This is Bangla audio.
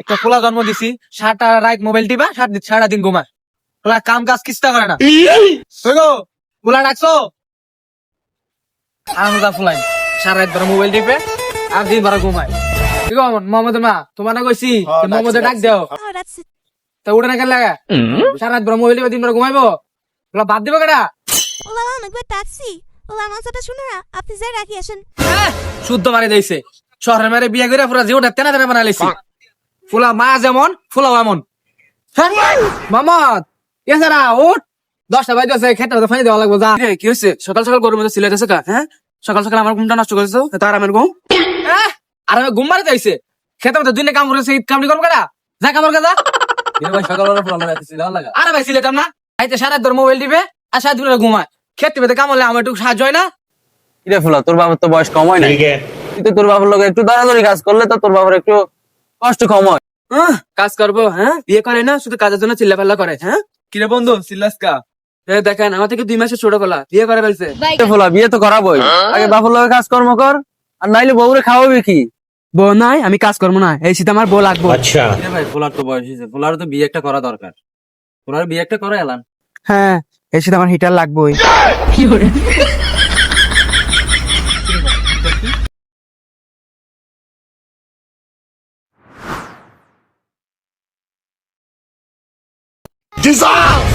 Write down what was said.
একটা পোলা জন্ম দিছি, সারাটা রাত মোবাইল টিপা সারাদিন ঘুমায়। পোলা কাম কাজ কিস্তা করে না। পোলা ডাকছো আলাদা ফুলাই, সারা রাত ধরে মোবাইল টিপে আর দিন ভরা ঘুমায়। কি গো মোহাম্মদের মা, তোমার না কইছি মোহাম্মদের ডাক দাও, Oh, that's it. তা উঠে না কেন লাগা? সারা রাত ধরে মোবাইল টিপে দিন ভরা ঘুমাইবো, পোলা বাদ দিবে কেডা? Wala lang nagba-taxi. Wala man sa tasyonara. Apti zay raki asan. শুদ্ধ মারি দিয়েছে, শহরের মেরে বিয়ে করে পুরা জীবনটা তেনা তেনা বানাইছি। ফুলা মা যেমন ফুলাও এমন। মামাত এছাড়া উঠ, 10টা বাজে আছে, খেতে ফানি দেওয়া লাগবে। যা কি হয়েছে? সকাল সকাল গরুর মধ্যে সিলেট আছে কা? হ্যাঁ, সকাল সকাল আমার ঘুমটা নষ্ট করেছো, তার আমার ঘুম। আর আমি ঘুম মারি যাইছে, খেতে মধ্যে দুই কাম করেছে, কামড়ি করবো কেডা? যা কামড় কাজা। আরে ভাই সিলেটাম না, আইতে সারা ধর মোবাইল দিবে আর সারা দিন ঘুমায়। খেতে পেতে কাম হলে আমার একটু সাহায্য হয় না? কিরে ফুলা, তোর বাবার তো বয়স কম হয় না, কিন্তু তোর বাবার লোক একটু দরাদরি কাজ করলে তো তোর বাবার একটু কষ্ট কম হয়। কাজ করবো, হ্যাঁ বিয়ে করে না, শুধু কাজের জন্য চিল্লাপাল্লা করে। হ্যাঁ কিরে বন্ধু চিল্লাস কা? দেখেন আমার থেকে 2 মাসের ছোট বেলা বিয়ে করে ফেলছে। ফুলা বিয়ে তো করাবোই, আগে বাবার লোকের কাজকর্ম কর, আর নাইলে বউরে খাওয়াবি কি? বউ নাই, আমি কাজ করবো না, এই শীত আমার বউ লাগবো। আচ্ছা ভাই ফুলার তো বয়স হয়েছে, ফুলার তো বিয়ে একটা করা দরকার, ফুলার বিয়ে একটা করে এলাম। হ্যাঁ এই শীত আমার হিটার লাগবোই। dissolve